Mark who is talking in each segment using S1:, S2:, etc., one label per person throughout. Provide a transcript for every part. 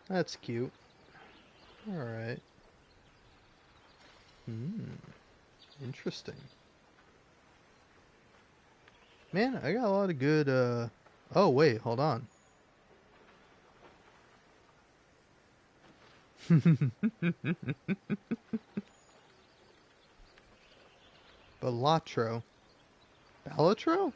S1: That's cute. Alright. Hmm. Interesting. Man, I got a lot of good, Oh, wait, hold on. Balatro. Balatro?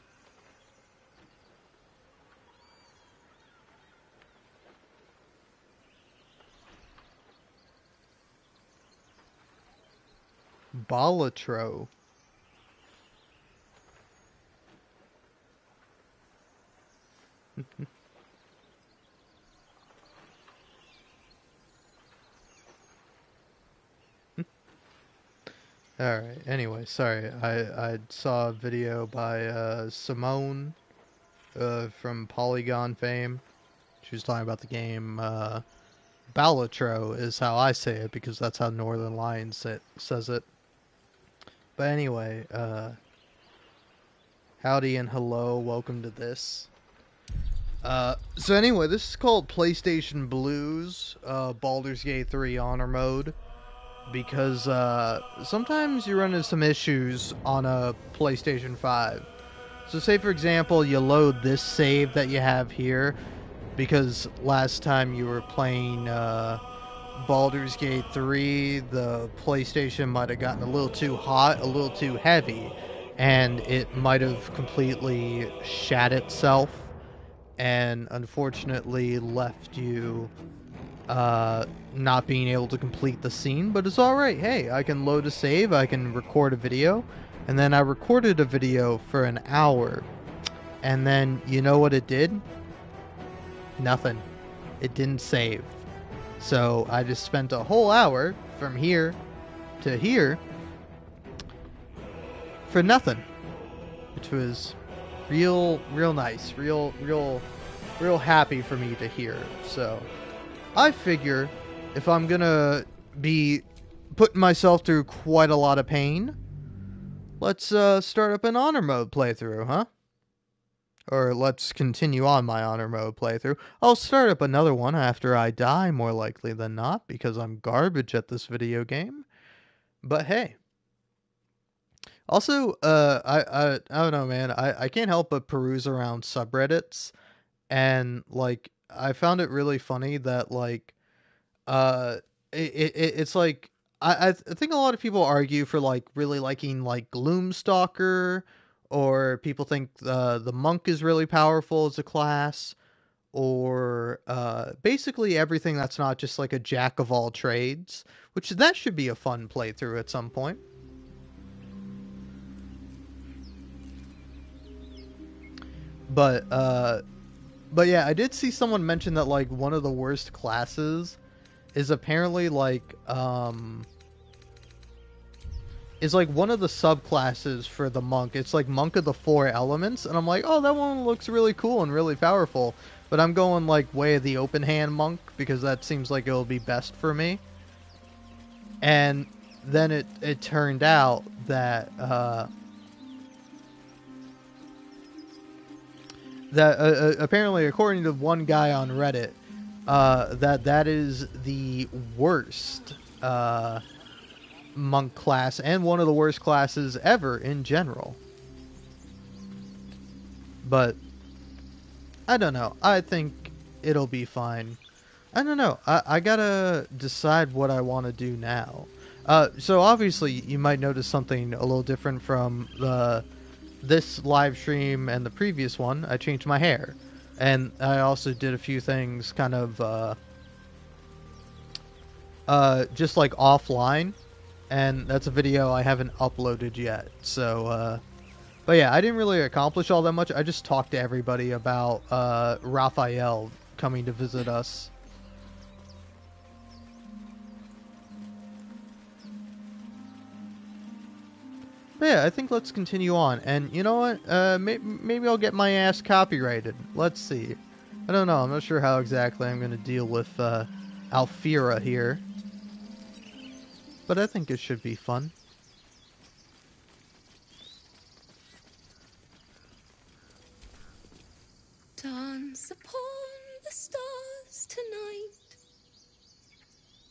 S1: Balatro. Alright, anyway, sorry. I saw a video by Simone from Polygon fame. She was talking about the game Balatro is how I say it because that's how Northern Lions says it. But anyway, howdy and hello, welcome to this. So anyway, this is called PlayStation Blues, Baldur's Gate 3 Honor Mode, because sometimes you run into some issues on a PlayStation 5. So say for example, you load this save that you have here, because last time you were playing Baldur's Gate 3, the PlayStation might have gotten a little too hot, a little too heavy, and it might have completely shat itself and unfortunately left you not being able to complete the scene. But it's alright. Hey, I can load a save, I can record a video, and then I recorded a video for an hour, and then you know what it did? Nothing. It didn't save. So I just spent a whole hour from here to here for nothing, which was real nice, real happy for me to hear. So I figure if I'm gonna be putting myself through quite a lot of pain, let's start up an honor mode playthrough, huh? Or let's continue on my honor mode playthrough. I'll start up another one after I die, more likely than not, because I'm garbage at this video game. But hey. Also, I don't know, man. I can't help but peruse around subreddits, and like I found it really funny that like uh it's like I think a lot of people argue for like really liking like Gloomstalker, or people think the monk is really powerful as a class, or basically everything that's not just like a jack of all trades, which that should be a fun playthrough at some point. But but yeah, I did see someone mention that like one of the worst classes is apparently like is like one of the subclasses for the monk. It's like monk of the four elements, and I'm like, oh, that one looks really cool and really powerful. But I'm going like way of the open hand monk because that seems like it'll be best for me. And then it turned out that apparently, according to one guy on Reddit, that is the worst monk class and one of the worst classes ever in general. But I don't know. I think it'll be fine. I don't know. I gotta decide what I want to do now. So obviously you might notice something a little different from this live stream and the previous one. I changed my hair, and I also did a few things kind of just like offline, and that's a video I haven't uploaded yet. So but yeah, I didn't really accomplish all that much. I just talked to everybody about Raphael coming to visit us. But yeah, I think let's continue on. And you know what? Maybe I'll get my ass copyrighted. Let's see. I don't know. I'm not sure how exactly I'm going to deal with Alfira here. But I think it should be fun.
S2: Dance upon the stars tonight.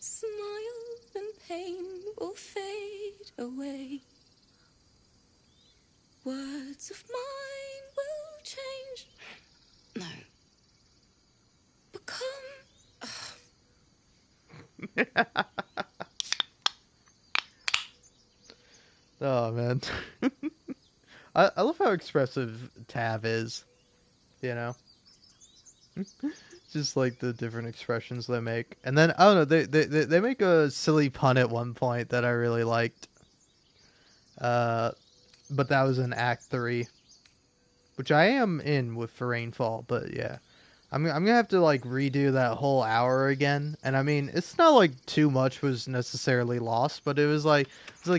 S2: Smiles and pain will fade away. Words of mine will change. No. Become.
S1: Oh man. I love how expressive Tav is, you know? Just like the different expressions they make. And then I don't know, they make a silly pun at one point that I really liked. But that was in Act 3, which I am in with for Rainfall, but yeah. I'm gonna have to like redo that whole hour again, and I mean it's not like too much was necessarily lost, but it was like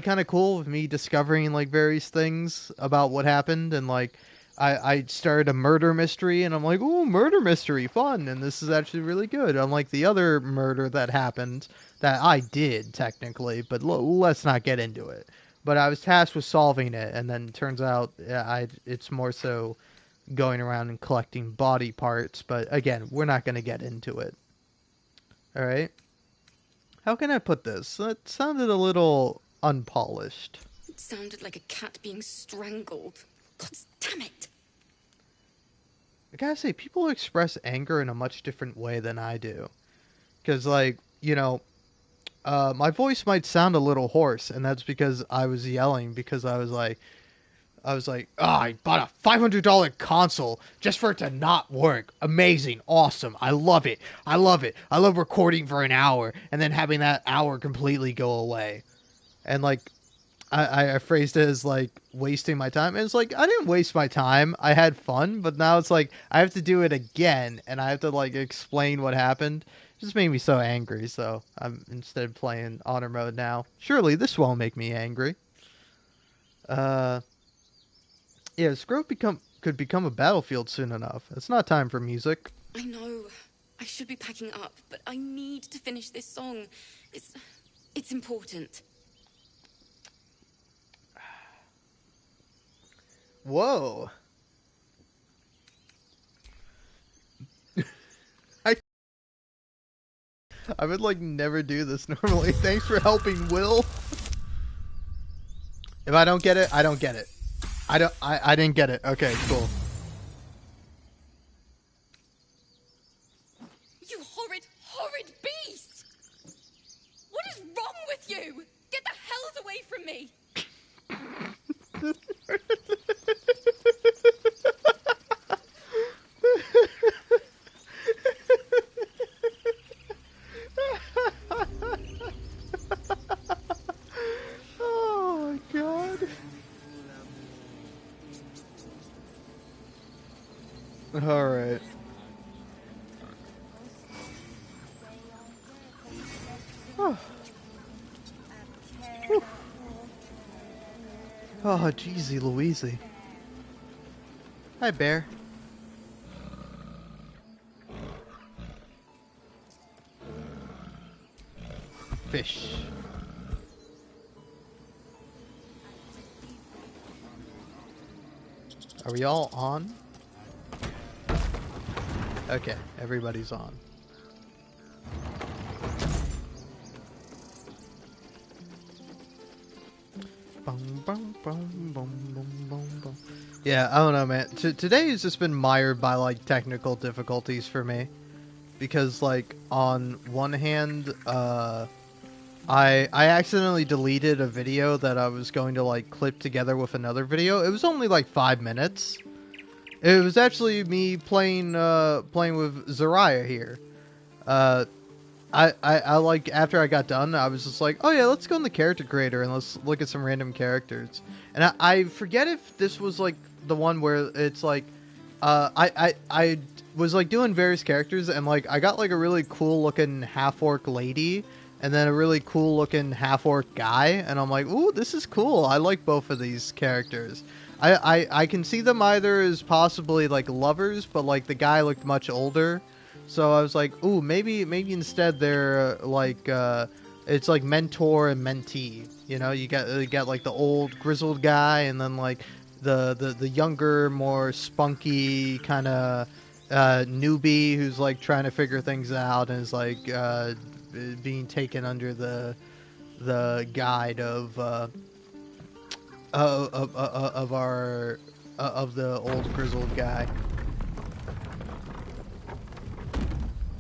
S1: kind of cool with me discovering like various things about what happened, and like I started a murder mystery, and I'm like, ooh, murder mystery, fun, and this is actually really good. Unlike the other murder that happened that I did technically, but let's not get into it. But I was tasked with solving it, and then turns out it's more so going around and collecting body parts, but again, we're not going to get into it. All right. How can I put this? It sounded a little unpolished.
S2: It sounded like a cat being strangled. God damn it.
S1: I gotta say, people express anger in a much different way than I do. Because, like, my voice might sound a little hoarse, and that's because I was yelling because I was like, I bought a $500 console just for it to not work. Amazing. Awesome. I love it. I love it. I love recording for an hour and then having that hour completely go away. And, like, I phrased it as, like, wasting my time. And it's like, I didn't waste my time. I had fun, but now it's like, I have to do it again and I have to, like, explain what happened. It just made me so angry, so I'm instead playing honor mode now. Surely this won't make me angry. Uh, Yeah, this grove could become a battlefield soon enough. It's not time for music.
S2: I know. I should be packing up, but I need to finish this song. It's important.
S1: Whoa. I I would like never do this normally. Thanks for helping, Will. If I don't get it, I don't get it. I didn't get it. Okay, cool.
S2: You horrid, horrid beast! What is wrong with you? Get the hells away from me!
S1: Oh my god. Alright. Oh. Oh, jeezy Louisey. Hi, bear. Fish. Are we all on? Okay, everybody's on. Yeah, I don't know, man. Today has just been mired by like technical difficulties for me, because like on one hand, I accidentally deleted a video that I was going to like clip together with another video. It was only like 5 minutes. It was actually me playing with Zariah here. I like after I got done, I was just like, oh yeah, let's go in the character creator and let's look at some random characters. And I forget if this was like the one where it's like, I was like doing various characters and like I got like a really cool looking half orc lady and then a really cool looking half orc guy, and I'm like, ooh, this is cool. I like both of these characters. I can see them either as possibly like lovers, but like the guy looked much older. So I was like, ooh, maybe instead they're like it's like mentor and mentee. You know, you got like the old grizzled guy, and then like the younger, more spunky kind of newbie who's like trying to figure things out and is like being taken under the guide of our of the old grizzled guy.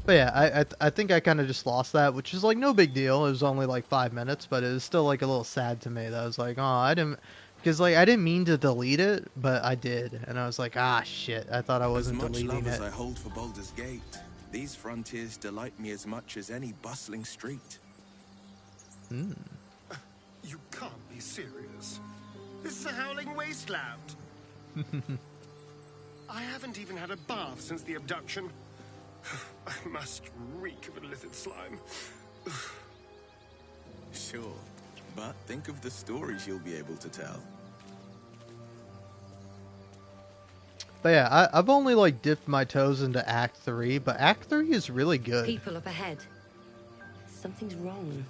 S1: But yeah, I think I kind of just lost that, which is like no big deal. It was only like 5 minutes, but it was still like a little sad to me that I was like, oh, I didn't, because like I didn't mean to delete it, but I did, and I was like, ah, shit, I thought I
S3: As
S1: wasn't
S3: much love
S1: deleting
S3: as
S1: it.
S3: I hold for Baldur's Gate, these frontiers delight me as much as any bustling street.
S1: Hmm.
S4: You can't be serious. This is a howling wasteland. I haven't even had a bath since the abduction. I must reek of illicit slime.
S3: Sure, but think of the stories you'll be able to tell.
S1: But yeah, I've only like dipped my toes into Act 3, but Act 3 is really good.
S5: People up ahead. Something's wrong.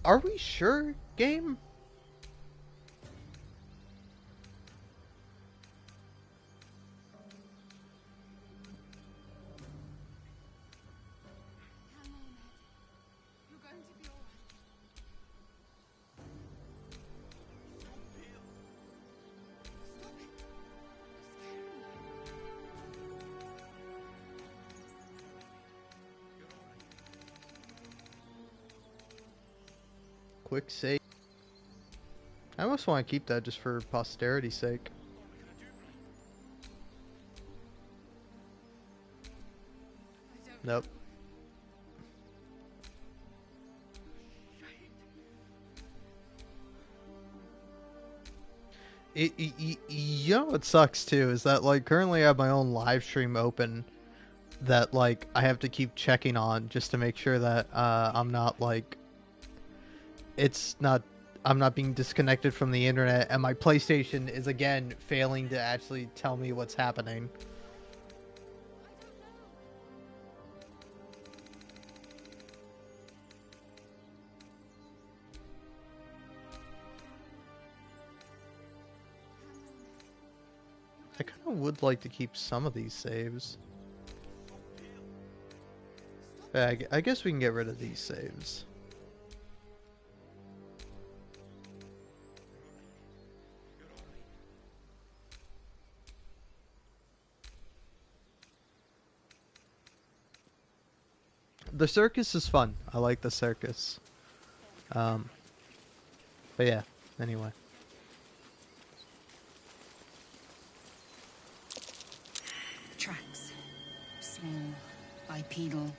S1: Are we sure, game?
S2: You're going to be all right. Stop it.
S1: Quick save. I almost want to keep that just for posterity's sake. Nope. You know what sucks too is that like currently I have my own live stream open that like I have to keep checking on just to make sure that I'm not like I'm not being disconnected from the internet, and my PlayStation is again failing to actually tell me what's happening. I kind of would like to keep some of these saves. Yeah, I guess we can get rid of these saves. The circus is fun. I like the circus. But yeah, anyway.
S5: Tracks. Small, bipedal.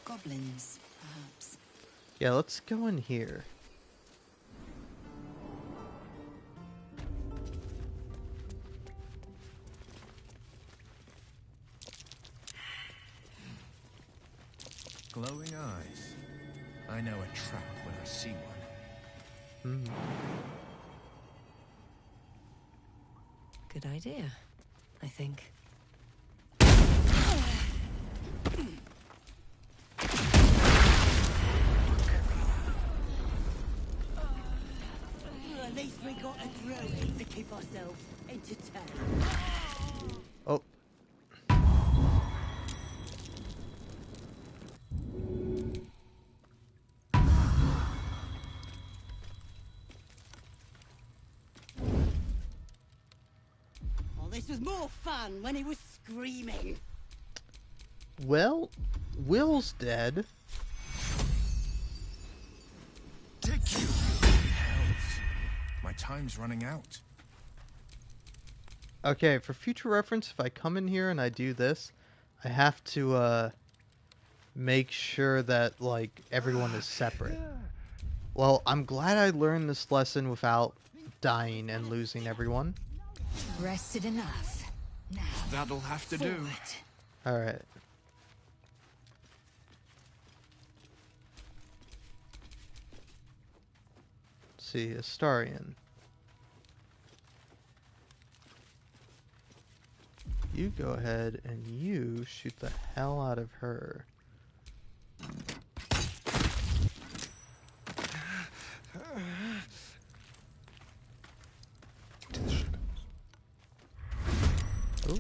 S5: Goblins, perhaps.
S1: Yeah, let's go in here.
S6: Glowing eyes. I know a trap when I see one.
S5: Good idea, I think.
S7: At least we got a drill to keep ourselves entertained.
S1: Oh.
S7: Oh, this was more fun when he was screaming.
S1: Well, Will's dead.
S6: Take you! Hells. My time's running out.
S1: Okay, for future reference, if I come in here and I do this, I have to make sure that like everyone is separate. Well, I'm glad I learned this lesson without dying and losing everyone.
S2: Rested enough. Now,
S6: That'll have to do.
S2: forward.
S1: Alright. See, Astarion. You go ahead and you shoot the hell out of her. Oh.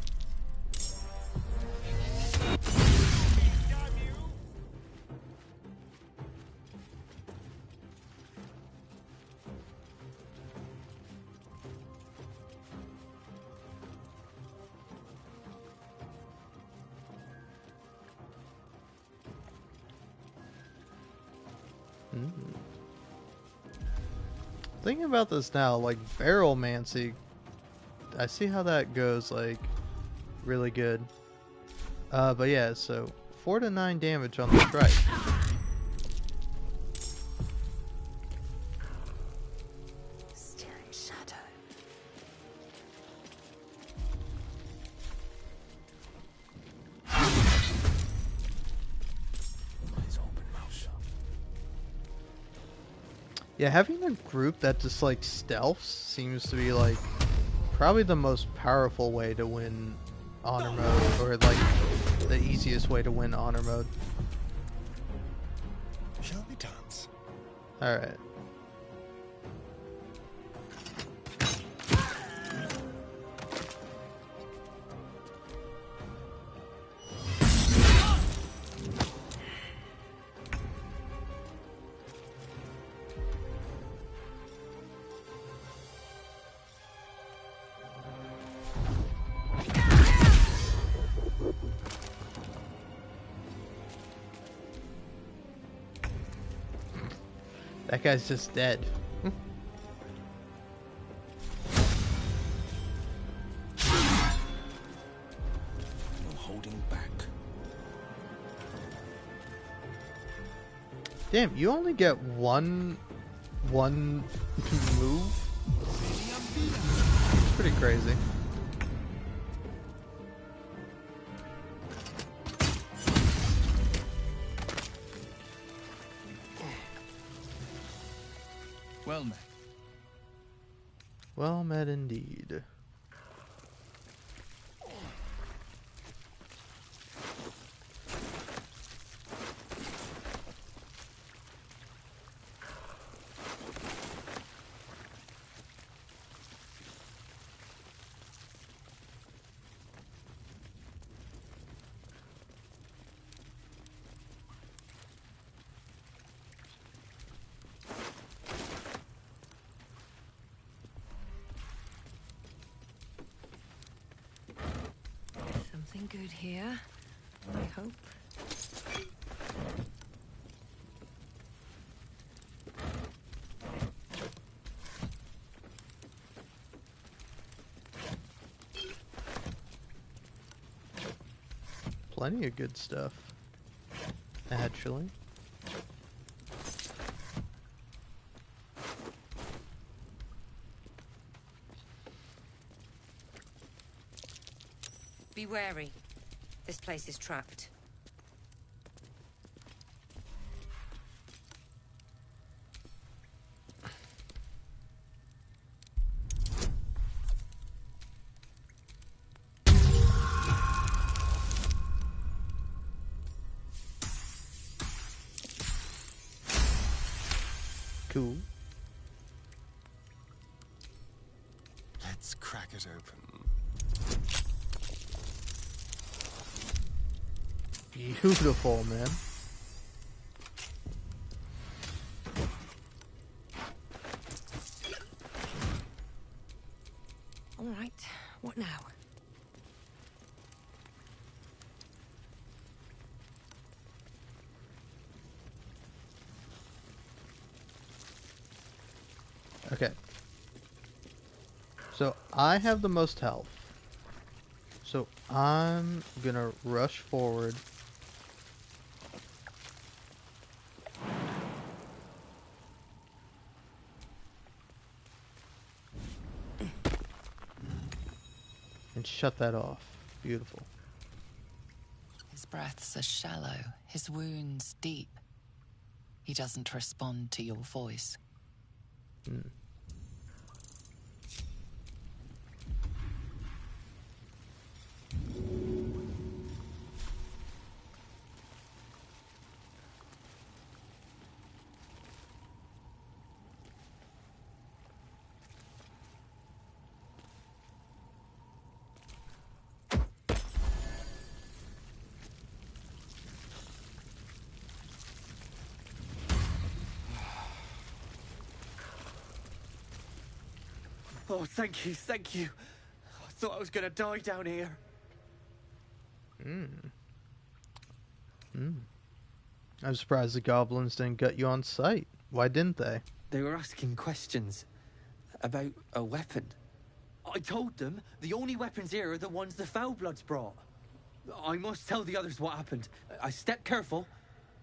S1: Mm. Thinking about this now, like Barrelmancy, I see how that goes, like, really good. But yeah, so 4 to 9 damage on the strike.
S5: Still in shadow.
S6: Eyes open, mouth shut.
S1: Yeah, having a group that just like stealths seems to be like probably the most powerful way to win honor mode, or like the easiest way to win honor mode.
S4: Shall we dance?
S1: Alright. That guy's just dead.
S6: No holding back.
S1: Damn, you only get one move? It's pretty crazy.
S6: Well met.
S1: Well met indeed.
S5: Something good here, I hope.
S1: Plenty of good stuff, actually.
S5: Be wary. This place is trapped.
S1: Cool.
S4: Let's crack it open.
S1: Beautiful, man.
S5: All right, what now?
S1: Okay. So I have the most health. So I'm gonna rush forward. And shut that off. Beautiful.
S8: His breaths are shallow, his wounds deep. He doesn't respond to your voice.
S1: Hmm.
S9: Oh, thank you, thank you. I thought I was gonna die down here.
S1: Hmm. Hmm. I'm surprised the goblins didn't gut you on sight. Why didn't they?
S9: They were asking questions about a weapon. I told them the only weapons here are the ones the Foulbloods brought. I must tell the others what happened. I step careful.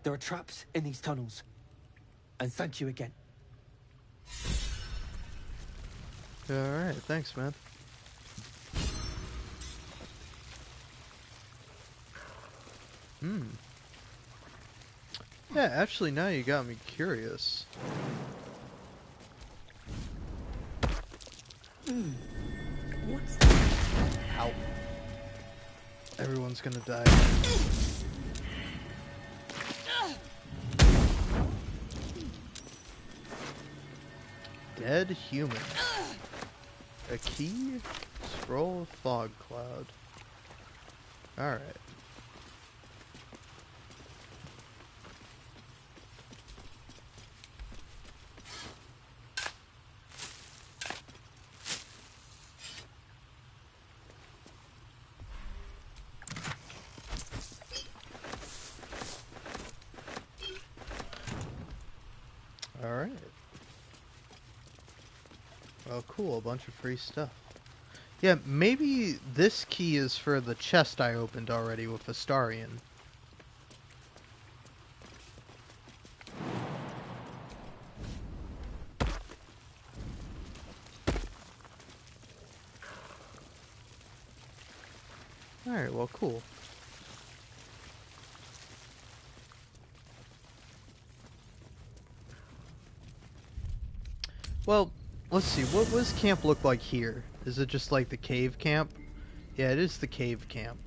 S9: There are traps in these tunnels. And thank you again.
S1: Alright, thanks, man. Yeah, actually, now you got me curious.
S9: What's that?
S1: Ow. Everyone's gonna die. Dead human. A key? Scroll of fog cloud. Alright. Alright. Well, cool. A bunch of free stuff. Yeah, maybe this key is for the chest I opened already with Astarion. Alright, well, cool. Well, let's see. What does camp look like here? Is it just like the cave camp? Yeah, it is the cave camp.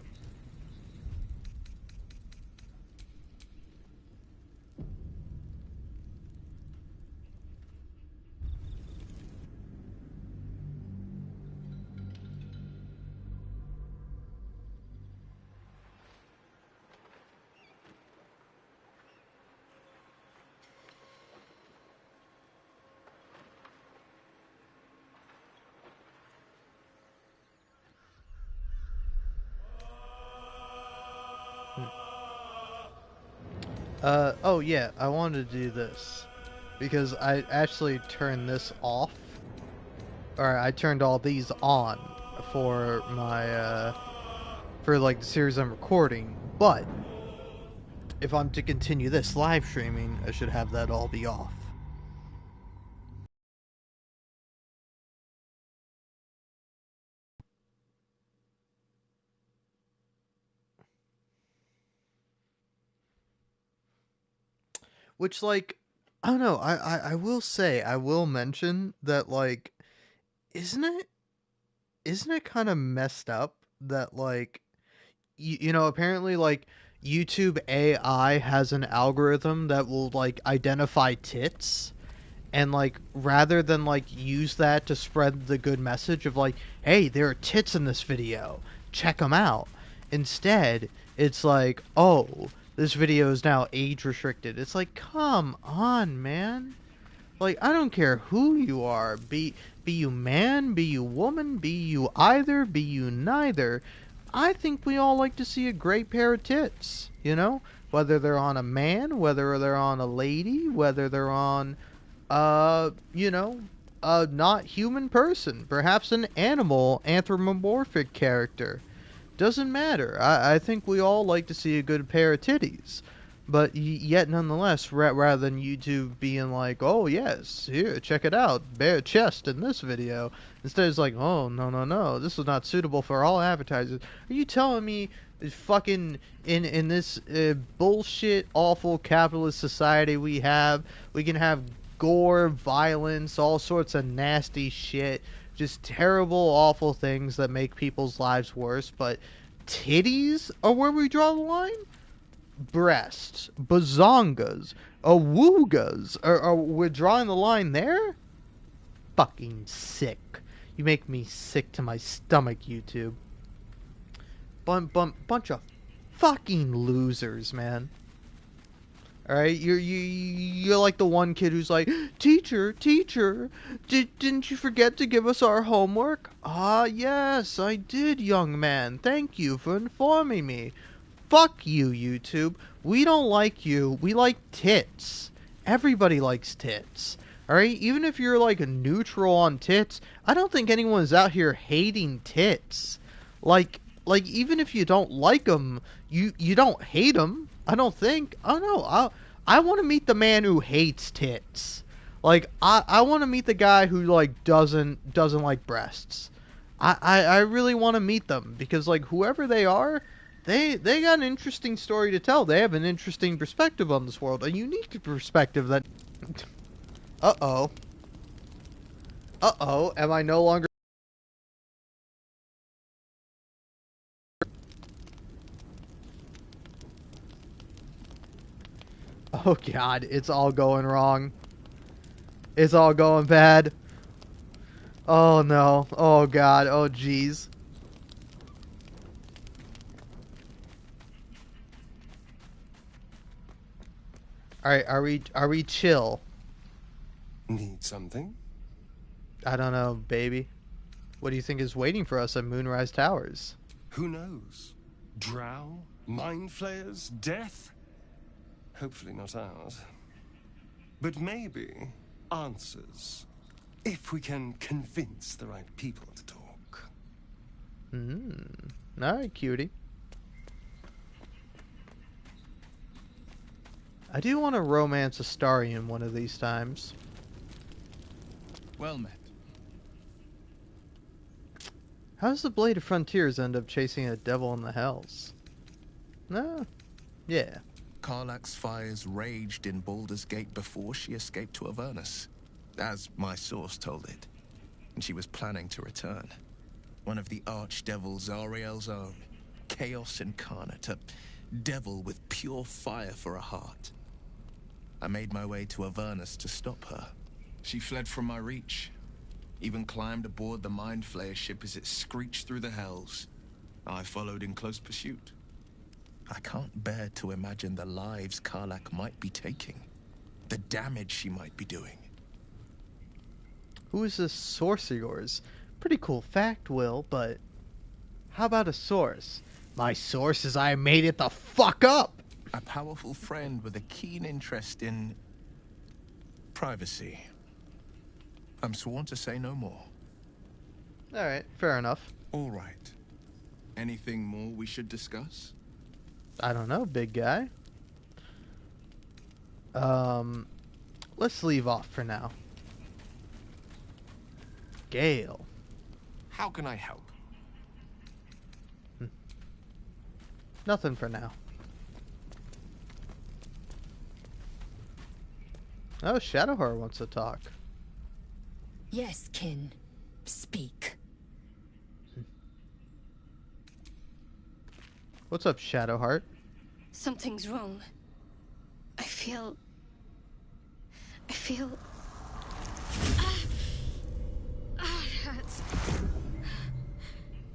S1: Oh yeah, I wanted to do this. Because I actually turned this off. Or I turned all these on for my, for like the series I'm recording. But, if I'm to continue this live streaming, I should have that all be off. Which, like, I don't know, I will say, I will mention that, like, isn't it kind of messed up that, like, you know, apparently, like, YouTube AI has an algorithm that will, like, identify tits, and, like, rather than, like, use that to spread the good message of, like, hey, there are tits in this video, check them out. Instead, it's like, oh, this video is now age restricted. It's like, come on, man. Like, I don't care who you are. Be you man, be you woman, be you either, be you neither. I think we all like to see a great pair of tits, you know? Whether they're on a man, whether they're on a lady, whether they're on, you know, a not human person. Perhaps an animal, anthropomorphic character. Doesn't matter. I think we all like to see a good pair of titties. But yet, nonetheless, rather than YouTube being like, oh, yes, here, check it out, bare chest in this video, instead it's like, oh, no, this is not suitable for all advertisers. Are you telling me fucking in this bullshit, awful capitalist society we can have gore, violence, all sorts of nasty shit, just terrible, awful things that make people's lives worse, but titties are where we draw the line? Breasts, bazongas, awoogas, we're drawing the line there? Fucking sick. You make me sick to my stomach, YouTube. Bunch of fucking losers, man. Alright, you're like the one kid who's like, teacher, didn't you forget to give us our homework? Ah, yes, I did, young man. Thank you for informing me. fuck you, YouTube. We don't like you. We like tits. Everybody likes tits. Alright? Even if you're like a neutral on tits, I don't think anyone's out here hating tits. Like even if you don't like them, you don't hate them. I don't think. I don't know. I want to meet the man who hates tits. Like I want to meet the guy who like doesn't like breasts. I really want to meet them because like whoever they are, they got an interesting story to tell. They have an interesting perspective on this world, a unique perspective that. Uh-oh. Uh-oh. Am I no longer? Oh god, it's all going wrong. It's all going bad. Oh no. Oh god. Oh jeez. Alright, are we chill?
S4: Need something?
S1: I don't know, baby. What do you think is waiting for us at Moonrise Towers?
S4: Who knows? Drow? Mind flayers? Death? Hopefully not ours. But maybe answers. If we can convince the right people to talk.
S1: Alright, cutie. I do want to romance Astarion one of these times.
S6: Well met.
S1: How does the Blade of Frontiers end up chasing a devil in the hells? No. Yeah.
S6: Karlach's fires raged in Baldur's Gate before she escaped to Avernus, as my source told it. And she was planning to return. One of the archdevils Zariel's own. Chaos incarnate, a devil with pure fire for a heart. I made my way to Avernus to stop her. She fled from my reach. Even climbed aboard the Mind Flayer ship as it screeched through the hells. I followed in close pursuit. I can't bear to imagine the lives Karlach might be taking. The damage she might be doing.
S1: Who is this source of yours? Pretty cool fact, Will, but how about a source? My source is I made it the fuck up!
S6: A powerful friend with a keen interest in privacy. I'm sworn to say no more.
S1: Alright, fair enough.
S6: All right. Anything more we should discuss?
S1: I don't know, big guy. Let's leave off for now. Gale.
S6: How can I help?
S1: Nothing for now. Oh, Shadowheart wants to talk.
S2: Yes, kin. Speak.
S1: What's up, Shadowheart?
S10: Something's wrong. I feel... it hurts.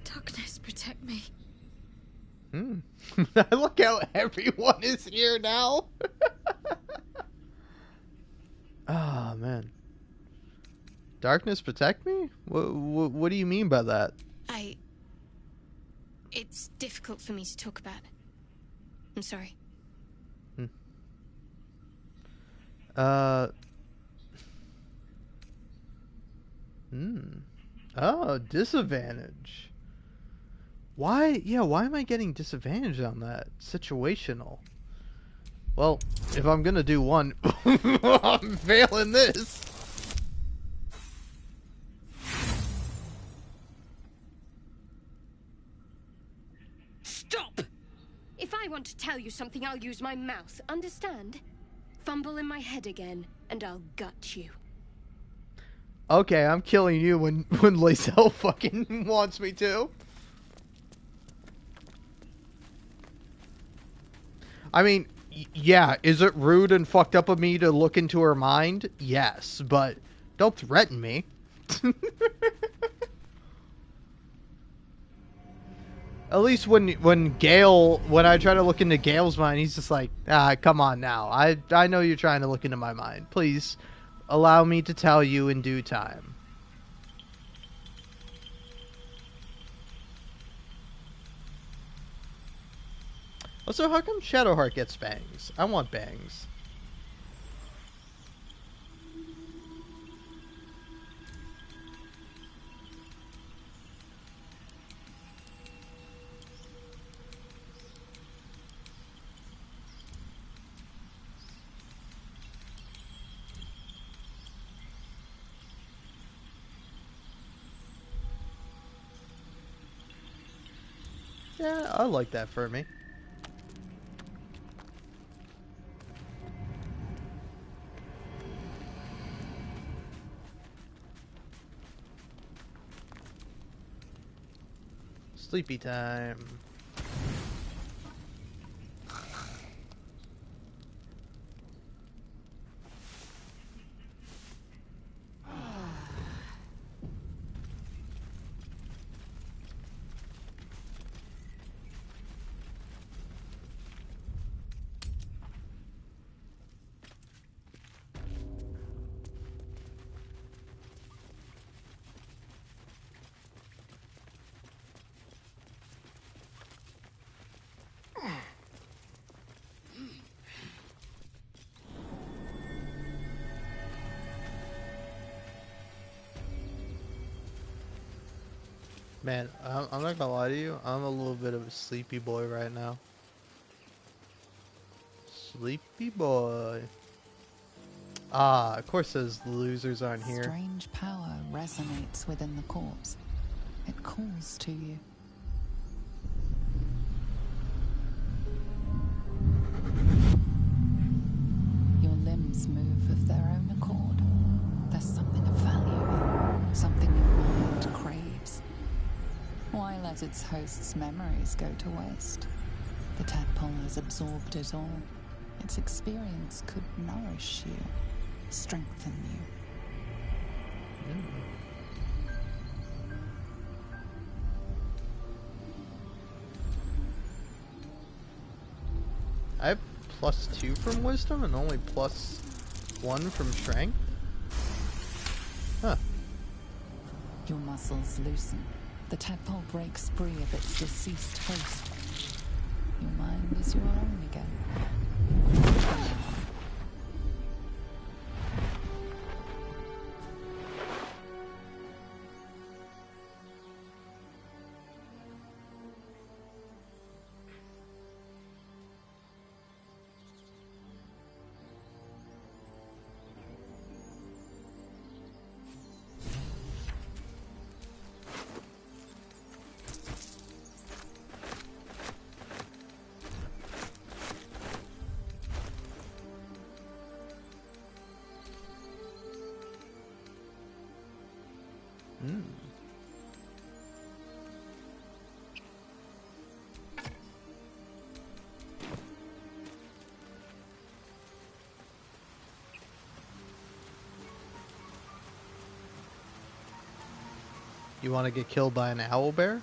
S10: Darkness, protect me.
S1: I look how everyone is here now. Ah, man. Darkness protect me? What do you mean by that?
S10: It's difficult for me to talk about. I'm sorry.
S1: Oh, disadvantage. Why? Yeah, why am I getting disadvantage on that? Situational. Well, if I'm gonna do one, I'm failing this.
S10: Stop! If I want to tell you something, I'll use my mouth. Understand? Fumble in my head again, and I'll gut you.
S1: Okay, I'm killing you when Lysel fucking wants me to. I mean, yeah, is it rude and fucked up of me to look into her mind? Yes, but don't threaten me. At least when I try to look into Gale's mind, he's just like, come on now. I know you're trying to look into my mind. Please allow me to tell you in due time. Also, how come Shadowheart gets bangs? I want bangs. Yeah, I like that for me. Sleepy time. Man, I'm not gonna lie to you. I'm a little bit of a sleepy boy right now. Sleepy boy. Ah, of course those losers aren't here.
S8: Strange power resonates within the corpse. It calls to you. Your limbs move of their own accord. There's something of value, something your mind craves. Why let its host's memories go to waste? The tadpole has absorbed it all. Its experience could nourish you, strengthen you.
S1: I have +2 from wisdom and only +1 from strength? Huh.
S8: Your muscles loosen. The tadpole breaks free of its deceased host. Your mind is your own again.
S1: You want to get killed by an owlbear?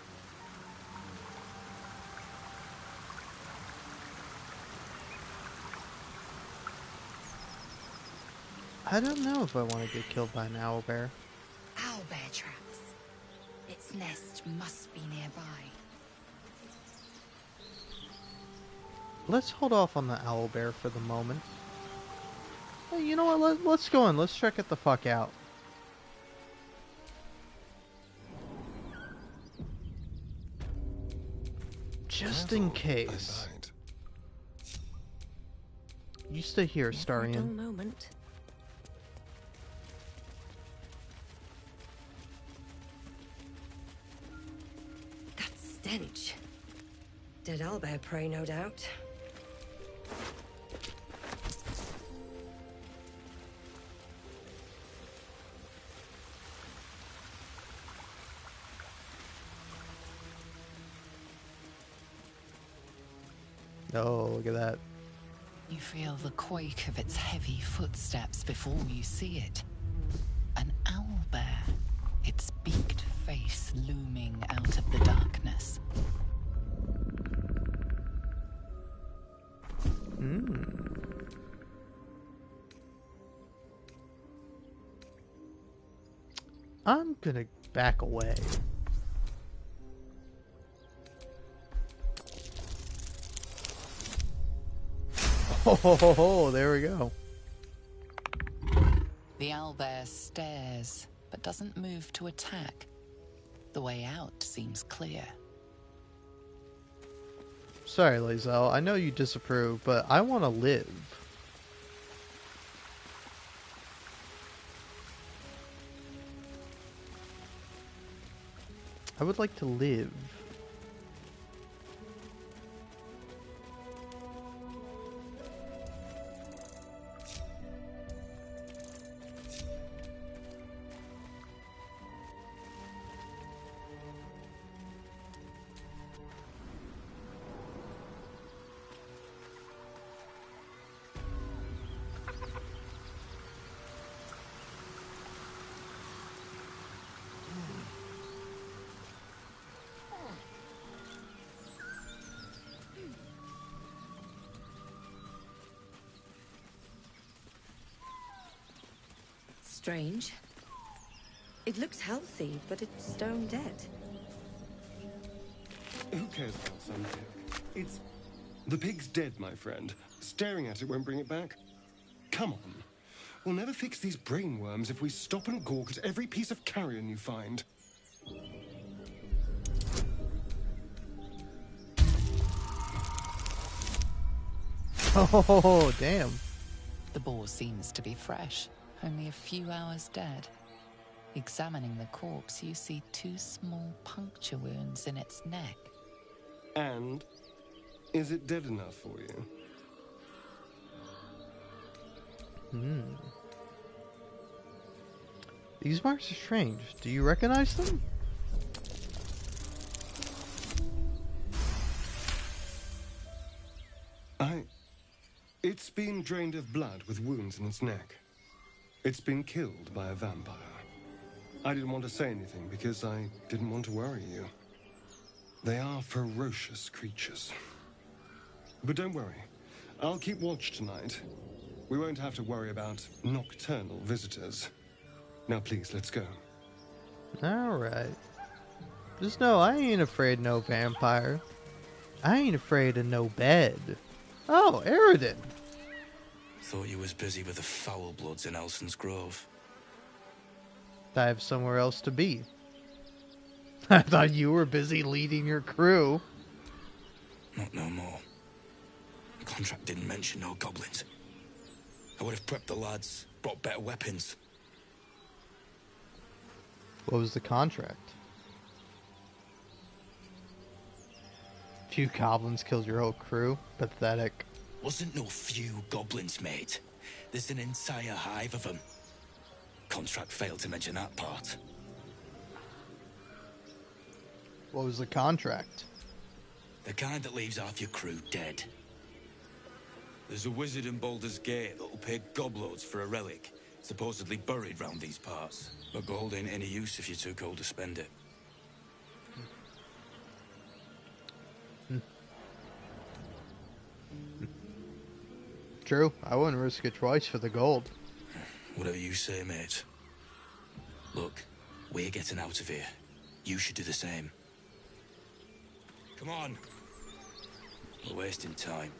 S1: I don't know if I want to get killed by an owlbear.
S2: Owlbear traps. Its nest must be nearby.
S1: Let's hold off on the owlbear for the moment. Hey, you know what? Let's go in. Let's check it the fuck out. Just in case. You stay here, Starian.
S10: Moment. That stench. Dead owlbear prey, no doubt.
S1: Oh, look at that.
S8: You feel the quake of its heavy footsteps before you see it. An owlbear, its beaked face looming out of the darkness.
S1: I'm gonna back away. Oh, there we go.
S8: The owlbear stares, but doesn't move to attack. The way out seems clear.
S1: Sorry, Lae'zel, I know you disapprove, but I want to live. I would like to live.
S5: Strange. It looks healthy, but it's stone dead.
S4: Who cares about some pig? It's... The pig's dead, my friend. Staring at it won't bring it back. Come on. We'll never fix these brainworms if we stop and gawk at every piece of carrion you find.
S1: Oh, damn.
S8: The boar seems to be fresh, only a few hours dead. Examining the corpse, you see 2 small puncture wounds in its neck.
S4: And is it dead enough for you?
S1: These marks are strange. Do you recognize them?
S4: It's been drained of blood with wounds in its neck. It's been killed by a vampire. I didn't want to say anything because I didn't want to worry you. They are ferocious creatures. But don't worry. I'll keep watch tonight. We won't have to worry about nocturnal visitors. Now please, let's go.
S1: Alright. Just know I ain't afraid of no vampire. I ain't afraid of no bed. Oh, Eridan.
S11: Thought you was busy with the foul bloods in Elson's Grove.
S1: I have somewhere else to be. I thought you were busy leading your crew.
S11: Not no more. The contract didn't mention no goblins. I would have prepped the lads, brought better weapons.
S1: What was the contract? Few goblins killed your whole crew? Pathetic.
S11: Wasn't no few goblins, mate. There's an entire hive of them. Contract failed to mention that part.
S1: What was the contract?
S11: The kind that leaves half your crew dead. There's a wizard in Baldur's Gate that'll pay gobloads for a relic, supposedly buried round these parts. But gold ain't any use if you're too cold to spend it.
S1: True, I wouldn't risk it twice for the gold.
S11: Whatever you say, mate. Look, we're getting out of here. You should do the same. Come on. We're wasting time.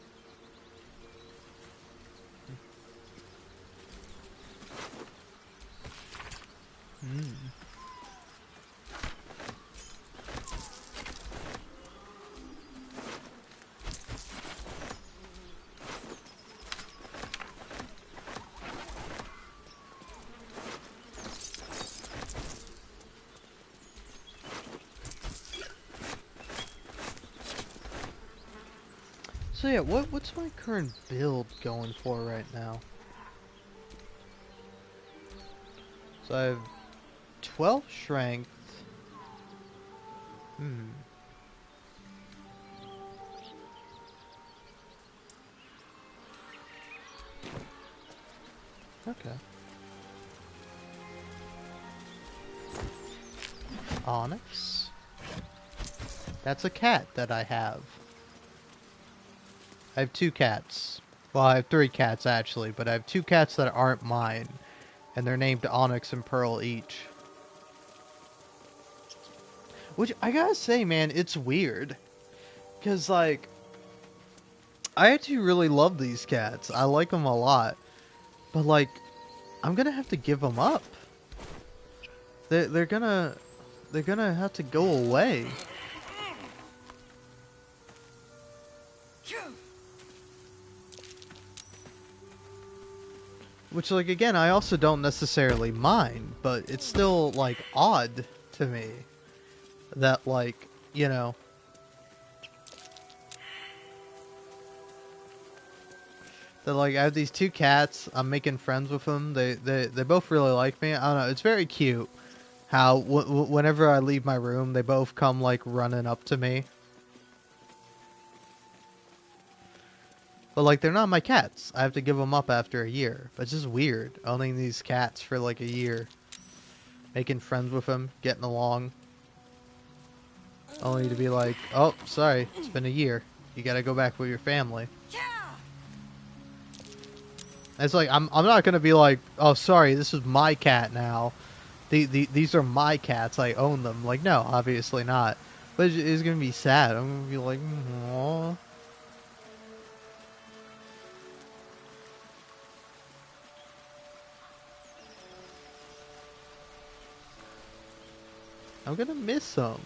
S1: So yeah, what's my current build going for right now? So I have 12 strength. Okay. Onyx. That's a cat that I have. I have 2 cats. Well, I have 3 cats actually, but I have 2 cats that aren't mine. And they're named Onyx and Pearl each. Which, I gotta say, man, it's weird. Because, like, I actually really love these cats. I like them a lot. But like, I'm gonna have to give them up. They're gonna have to go away. Which, like, again, I also don't necessarily mind, but it's still, like, odd to me that, like, you know, that, like, I have these two cats, I'm making friends with them, they both really like me. I don't know, it's very cute how whenever I leave my room, they both come, like, running up to me. But, like, they're not my cats. I have to give them up after a year. But it's just weird, owning these cats for, like, a year. Making friends with them, getting along. Only to be like, oh, sorry, it's been a year. You gotta go back with your family. It's like, I'm not gonna be like, oh, sorry, this is my cat now. These are my cats, I own them. Like, no, obviously not. But it's gonna be sad. I'm gonna be like, aww. I'm gonna miss them.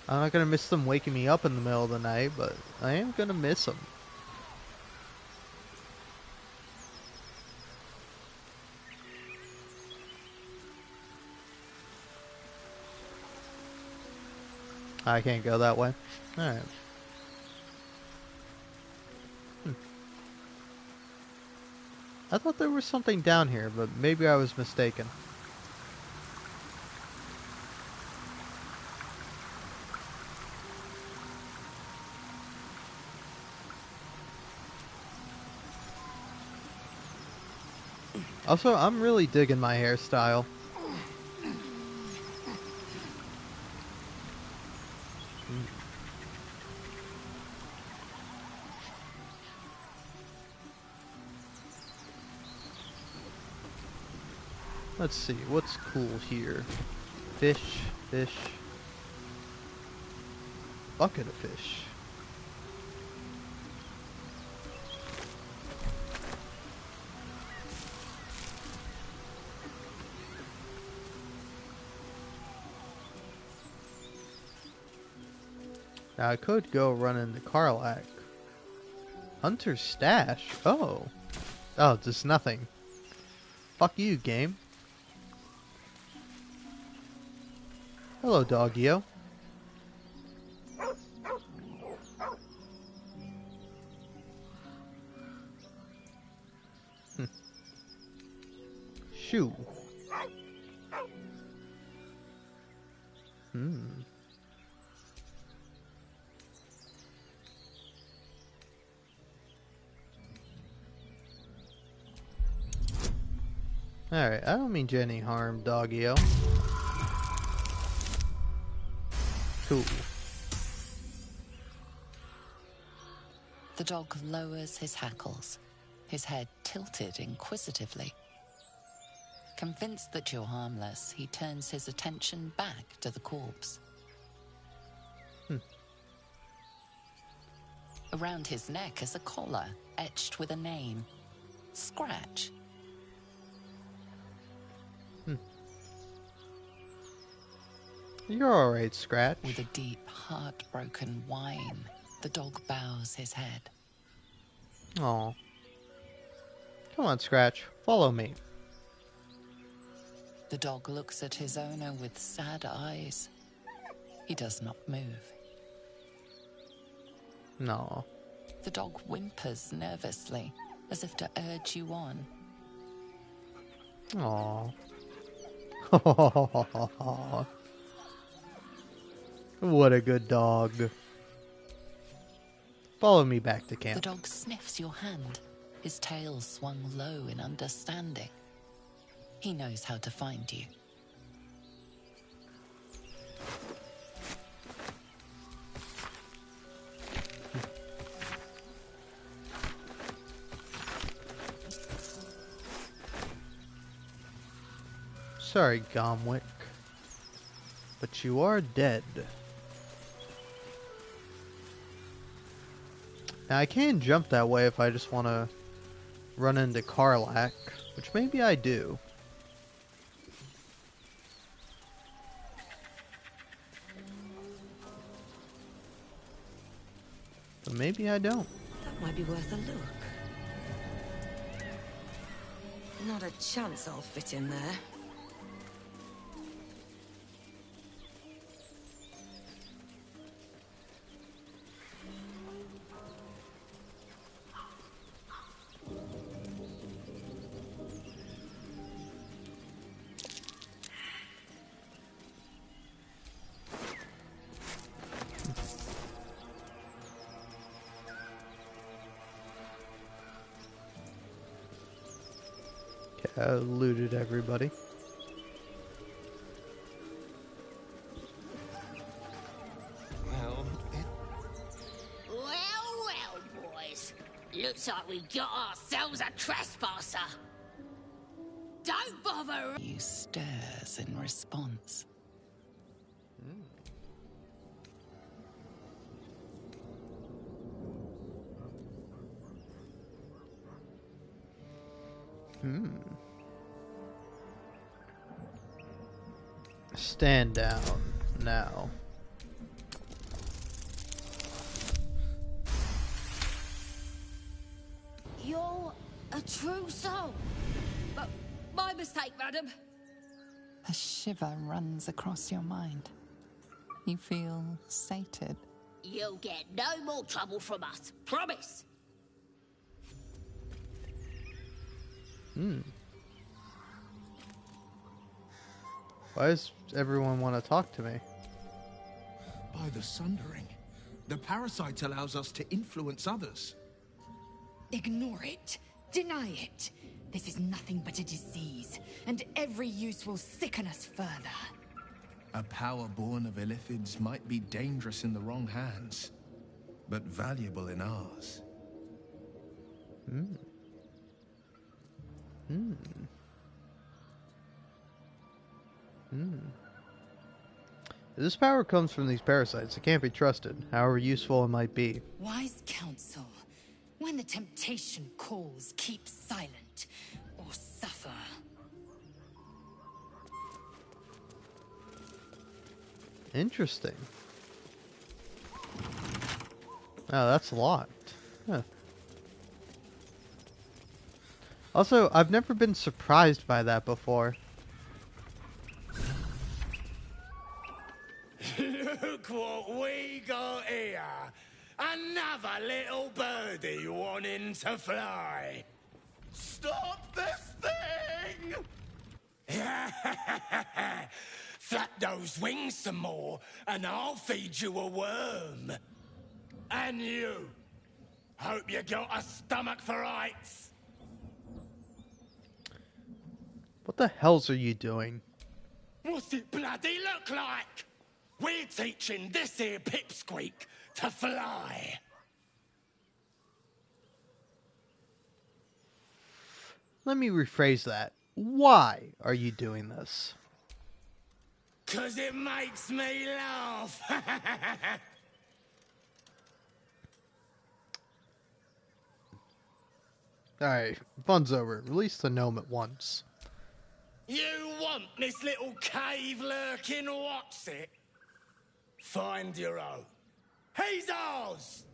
S1: I'm not gonna miss them waking me up in the middle of the night, but I am gonna miss them. I can't go that way. Alright. I thought there was something down here, but maybe I was mistaken. Also, I'm really digging my hairstyle. Let's see, what's cool here? Fish, fish. Bucket of fish. Now I could go run into Karlak. Hunter's stash? Oh. Oh, just nothing. Fuck you, game. Hello, Doggio. Shoo. Alright, I don't mean you any harm, Doggio. Cool.
S8: The dog lowers his hackles, his head tilted inquisitively. Convinced that you're harmless, he turns his attention back to the corpse. Around his neck is a collar, etched with a name. Scratch.
S1: You're alright, Scratch.
S8: With a deep, heartbroken whine, the dog bows his head.
S1: Aw. Come on, Scratch. Follow me.
S8: The dog looks at his owner with sad eyes. He does not move.
S1: No.
S8: The dog whimpers nervously, as if to urge you on.
S1: Aw. What a good dog. Follow me back to camp.
S8: The dog sniffs your hand, his tail swung low in understanding. He knows how to find you.
S1: Sorry, Gomwick. But you are dead. Now I can jump that way if I just want to run into Karlach, which maybe I do. But maybe I don't.
S5: That might be worth a look. Not a chance I'll fit in there.
S1: Okay, I looted everybody.
S12: Well, boys. Looks like we got ourselves a trespasser. Don't bother.
S8: You stares in response.
S1: Stand down now.
S2: You're a true soul. But my mistake, madam.
S8: A shiver runs across your mind. You feel sated.
S12: You'll get no more trouble from us. Promise.
S1: Why does everyone want to talk to me?
S6: By the Sundering, the parasite allows us to influence others.
S13: Ignore it. Deny it. This is nothing but a disease, and every use will sicken us further.
S6: A power born of illithids might be dangerous in the wrong hands, but valuable in ours.
S1: This power comes from these parasites. It can't be trusted, however useful it might be.
S13: Wise counsel. When the temptation calls, keep silent, or suffer.
S1: Interesting. Oh, that's locked. Huh. Also, I've never been surprised by that before.
S11: Look what we got here. Another little birdie wanting to fly. Stop this thing! Flap those wings some more, and I'll feed you a worm. And you. Hope you got a stomach for rights.
S1: What the hells are you doing?
S11: What's it bloody look like? We're teaching this here pipsqueak to fly.
S1: Let me rephrase that. Why are you doing this?
S11: 'Cause it makes me laugh.
S1: Alright, fun's over. Release the gnome at once.
S11: You want this little cave lurking what's it? Find your own. He's ours!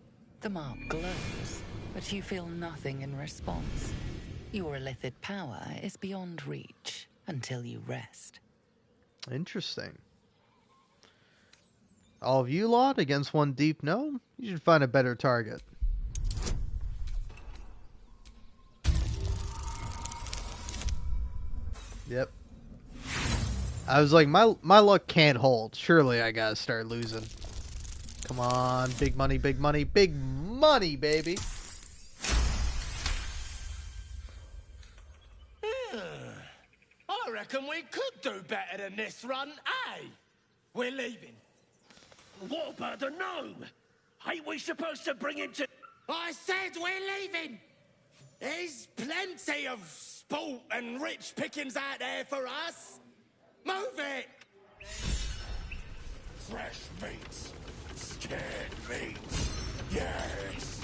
S8: The mark glows, but you feel nothing in response. Your illithid power is beyond reach until you rest.
S1: Interesting. All of you lot against one deep gnome? You should find a better target. Yep. I was like, my luck can't hold. Surely I gotta start losing. Come on, big money, big money, big money, baby.
S11: I reckon we could do better than this run, eh? We're leaving.
S14: What about the gnome? Ain't we supposed to bring him to...
S11: I said we're leaving! There's plenty of sport and rich pickings out there for us. Move it!
S14: Fresh meats. Scared meats. Yes.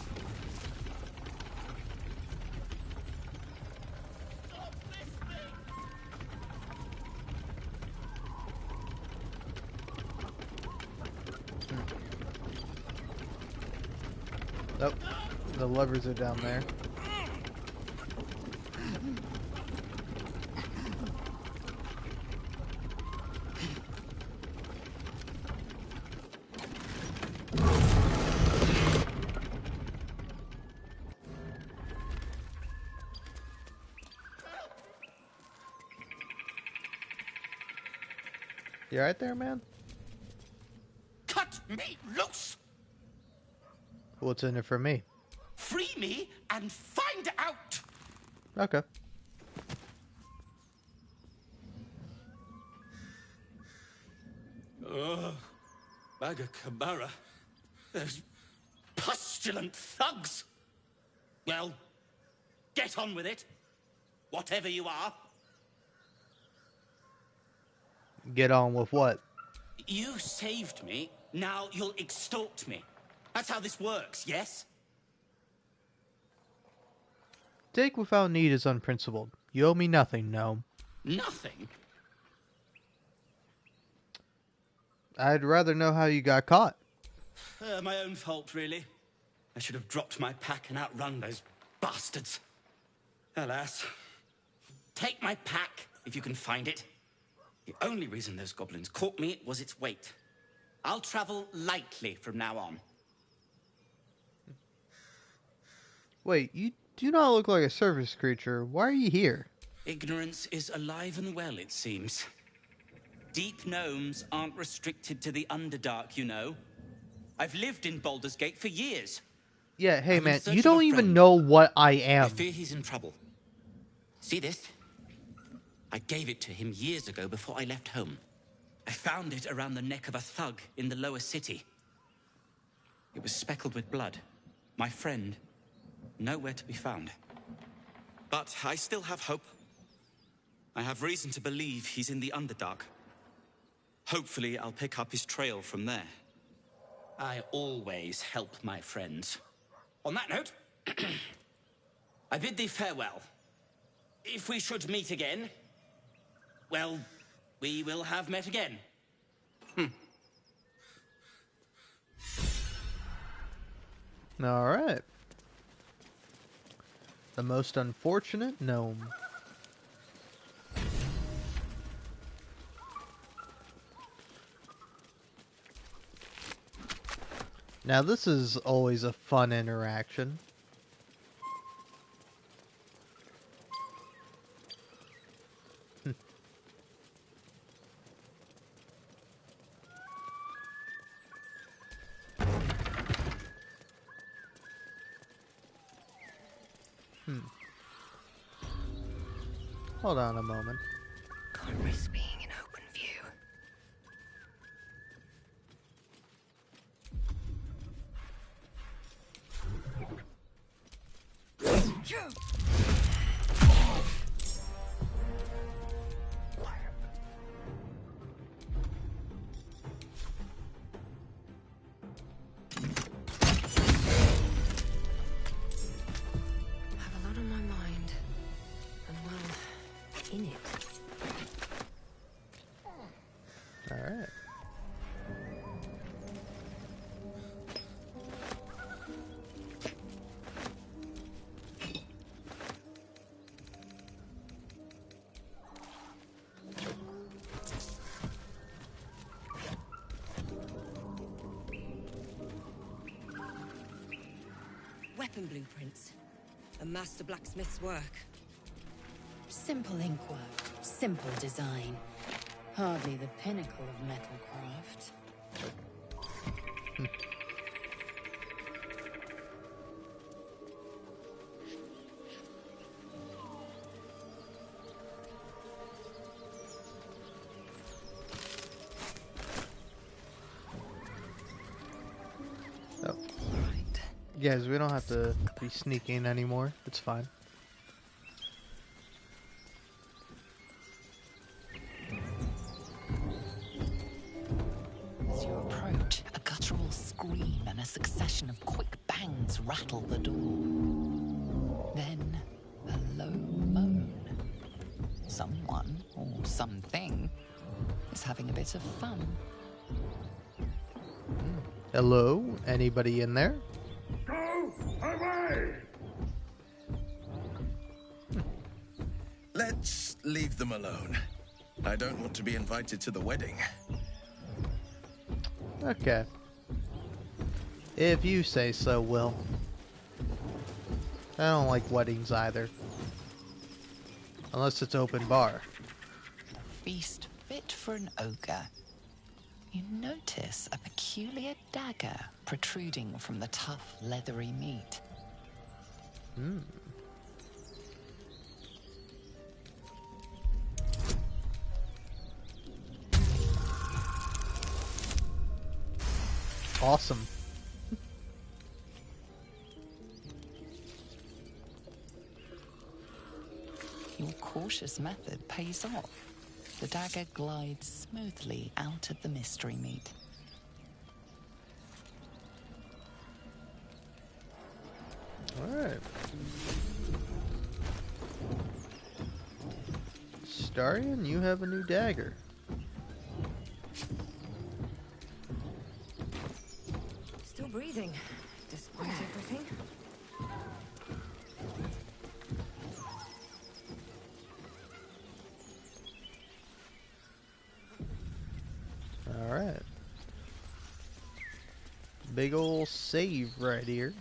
S1: Oh, the levers are down there. You right there, man?
S14: Cut me loose!
S1: What's in it for me?
S14: Free me and find out!
S1: Okay.
S14: Ugh. Magacamara. Those pustulant thugs. Well, get on with it. Whatever you are.
S1: Get on with what?
S14: You saved me. Now you'll extort me. That's how this works, yes?
S1: Take without need is unprincipled. You owe me nothing, gnome.
S14: Nothing?
S1: I'd rather know how you got caught.
S14: My own fault, really. I should have dropped my pack and outrun those bastards. Alas. Take my pack, if you can find it. The only reason those goblins caught me was its weight. I'll travel lightly from now on.
S1: Wait, you do not look like a surface creature. Why are you here?
S14: Ignorance is alive and well, it seems. Deep gnomes aren't restricted to the Underdark, you know. I've lived in Baldur's Gate for years.
S1: Yeah, hey
S14: I'm in
S1: man,
S14: search
S1: you
S14: of a
S1: don't even
S14: friend.
S1: know what I am.
S14: I fear he's in trouble. See this? I gave it to him years ago before I left home. I found it around the neck of a thug in the lower city. It was speckled with blood. My friend, nowhere to be found. But I still have hope. I have reason to believe he's in the Underdark. Hopefully, I'll pick up his trail from there. I always help my friends. On that note, I bid thee farewell. If we should meet again, well, we will have met again.
S1: Alright. The most unfortunate gnome. Now this is always a fun interaction. Hold on a moment.
S5: Can't risk being in open view. Have a lot on my mind. And well, in it.
S1: Alright.
S15: Weapon blueprints. A master blacksmith's work. Simple ink work, simple design. Hardly the pinnacle of metal craft.
S1: Oh. Guys, we don't have to be sneaking anymore. It's fine.
S8: As you approach, a guttural scream and a succession of quick bangs rattle the door. Then, a low moan. Someone, or something, is having a bit of fun.
S1: Hello? Anybody in there?
S6: Let's leave them alone. I don't want to be invited to the wedding.
S1: Okay. If you say so, Will. I don't like weddings either. Unless it's open bar.
S8: A feast fit for an ogre. You notice a peculiar dagger protruding from the tough, leathery meat.
S1: Hmm. Awesome.
S8: Your cautious method pays off. The dagger glides smoothly out of the mystery meat.
S1: Alright. Starion, you have a new dagger.
S15: Still breathing, despite everything.
S1: Alright. Big ol' save right here.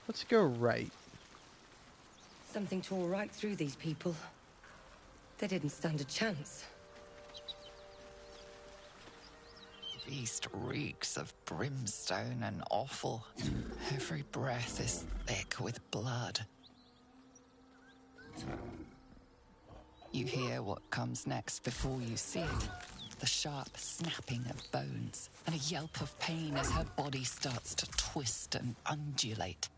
S1: Let's go right.
S15: Something tore right through these people. They didn't stand a chance.
S8: Beast reeks of brimstone and offal. Every breath is thick with blood. You hear what comes next before you see it. The sharp snapping of bones, and a yelp of pain as her body starts to twist and undulate.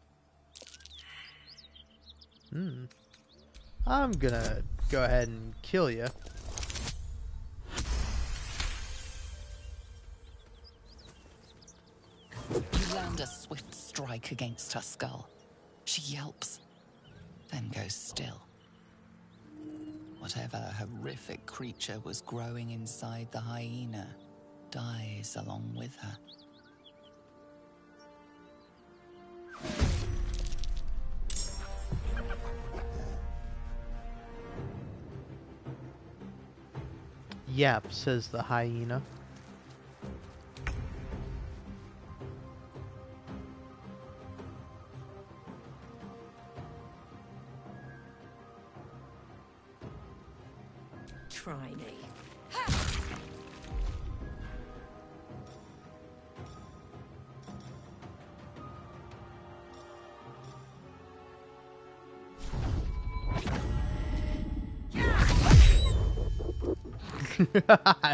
S1: I'm gonna go ahead and kill you.
S8: You land a swift strike against her skull. She yelps, then goes still. Whatever horrific creature was growing inside the hyena dies along with her.
S1: Yap, says the hyena.
S15: Try me.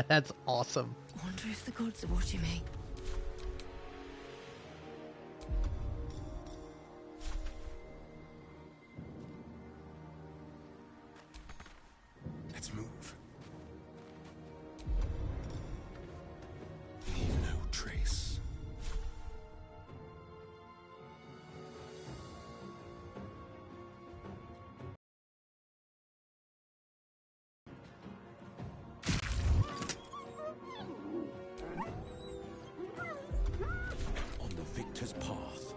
S1: That's awesome.
S15: Wonder if the gods are watching me.
S3: Let's move. Leave no trace. On the victor's path.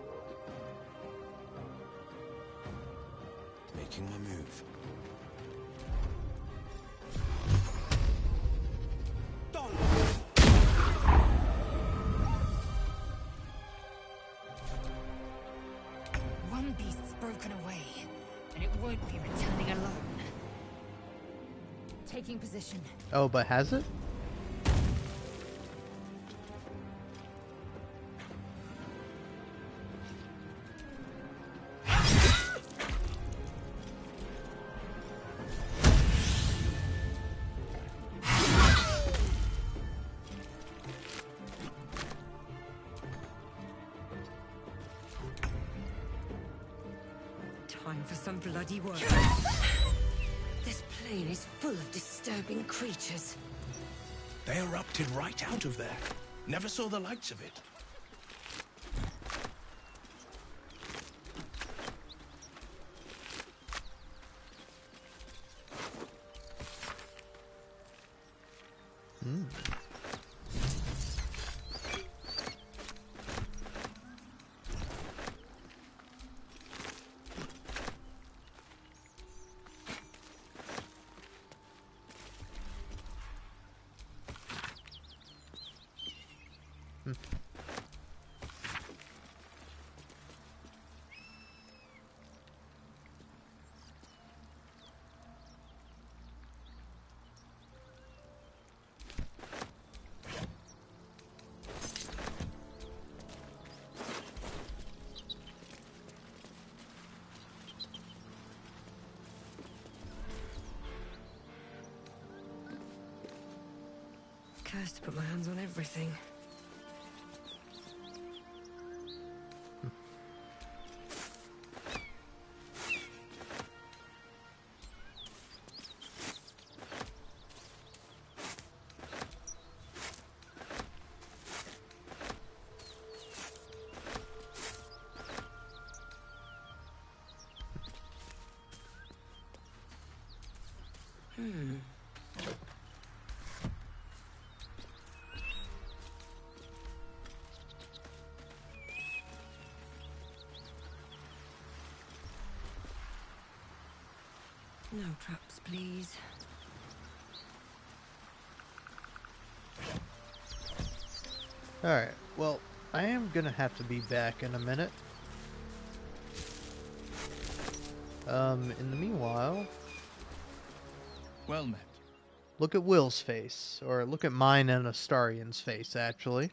S3: Making my move.
S13: One beast's broken away, and it won't be returning alone. Taking position.
S1: Oh, but has it?
S15: time for some bloody work. This plane is full of disturbing creatures.
S6: They erupted right out of there. Never saw the likes of it.
S15: Cursed to put my hands on everything. No traps, please.
S1: Alright, well, I am gonna have to be back in a minute. In the meanwhile...
S6: Well met.
S1: Look at Will's face, or look at mine and Astarion's face, actually.